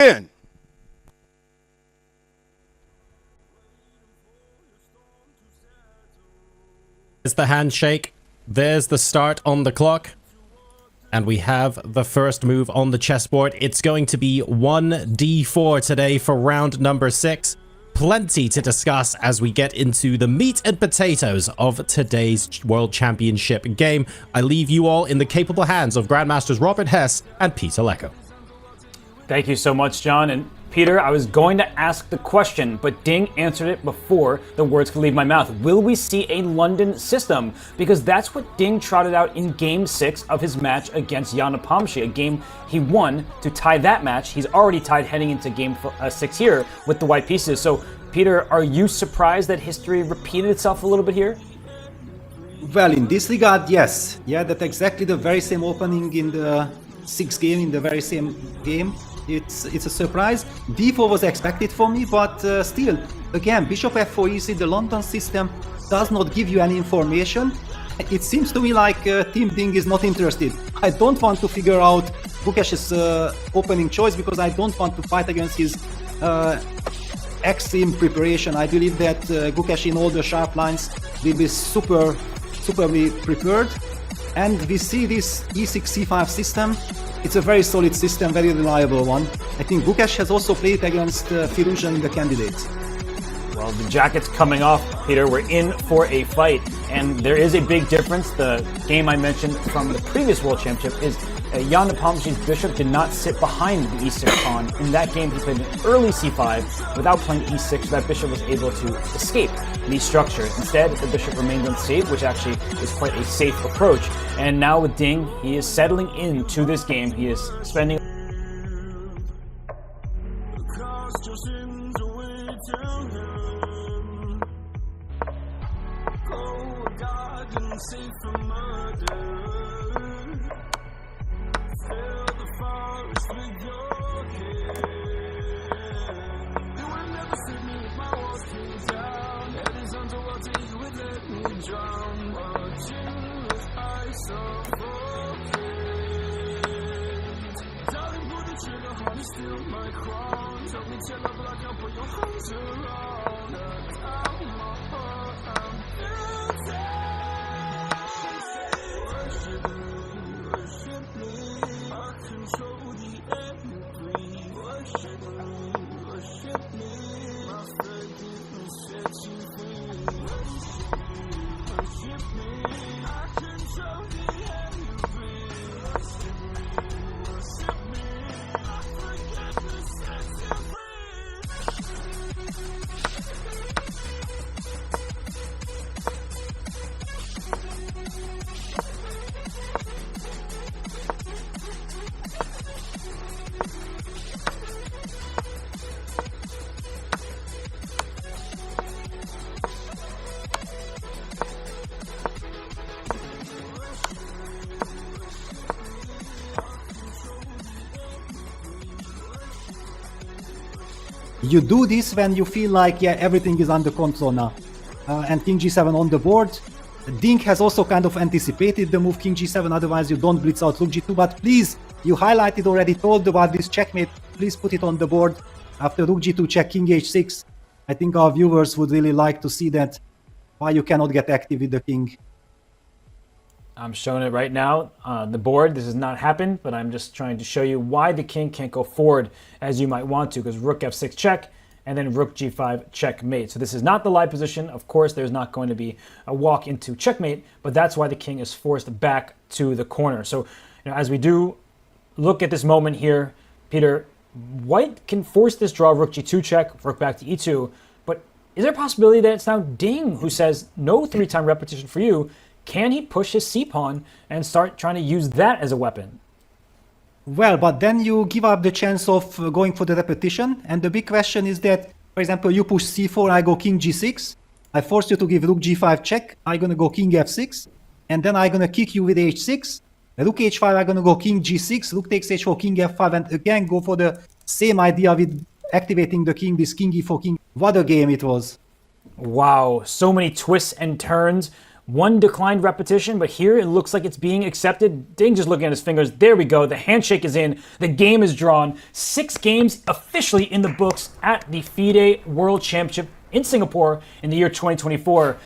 in. There's the handshake. There's the start on the clock. And we have the first move on the chessboard. It's going to be 1d4 today for round number 6. Plenty to discuss as we get into the meat and potatoes of today's World Championship game. I leave you all in the capable hands of Grandmasters Robert Hess and Peter Lecco. Thank you so much, John. And Peter, I was going to ask the question, but Ding answered it before the words could leave my mouth. Will we see a London system? Because that's what Ding trotted out in Game 6 of his match against Jan Nepomniachtchi, a game he won to tie that match. He's already tied heading into Game 6 here with the white pieces. So, Peter, are you surprised that history repeated itself a little bit here? Well, in this regard, yes. Yeah, that's exactly the very same opening in the 6th game, in the very same game. It's a surprise. d4 was expected for me, but still, again, bishop f4 easy, the London system does not give you any information. It seems to me like Team Ding is not interested. I don't want to figure out Gukesh's opening choice because I don't want to fight against his extreme preparation. I believe that Gukesh in all the sharp lines will be superbly prepared. And we see this e6 c5 system. It's a very solid system, very reliable one. I think Gukesh has also played against Firouzjan in the candidates. Well, the jacket's coming off, Peter. We're in for a fight. And there is a big difference. The game I mentioned from the previous World Championship is Jan Nepomniachtchi's bishop did not sit behind the e6 pawn. In that game, he played an early c5 without playing e6, so that bishop was able to escape these structures. Instead, the bishop remained unsaved, which actually is quite a safe approach. And now with Ding, he is settling into this game. He is spending... You do this when you feel like, yeah, everything is under control now. And King g7 on the board. Ding has also kind of anticipated the move King g7, otherwise you don't blitz out Rook g2. But please, you highlighted already, told about this checkmate. Please put it on the board after Rook g2 check King h6. I think our viewers would really like to see that, why you cannot get active with the king. I'm showing it right now on the board. This has not happened, but I'm just trying to show you why the king can't go forward as you might want to, because Rook f6 check, and then Rook g5 checkmate. So this is not the live position. Of course, there's not going to be a walk into checkmate, but that's why the king is forced back to the corner. So, as we do look at this moment here, Peter, white can force this draw, Rook g2 check, Rook back to e2, but is there a possibility that it's now Ding who says no 3-time repetition for you? Can he push his c-pawn and start trying to use that as a weapon? Well, but then you give up the chance of going for the repetition. And the big question is that, for example, you push c4, I go king g6. I force you to give rook g5 check. I'm going to go king f6. And then I'm going to kick you with h6. Rook h5, I'm going to go king g6. Rook takes h4, king f5. And again, go for the same idea with activating the king, this king e4, king. What a game it was. Wow, so many twists and turns. One declined repetition, but here it looks like it's being accepted. Ding just looking at his fingers. There we go. The handshake is in. The game is drawn. 6 games officially in the books at the FIDE World Championship in Singapore in the year 2024.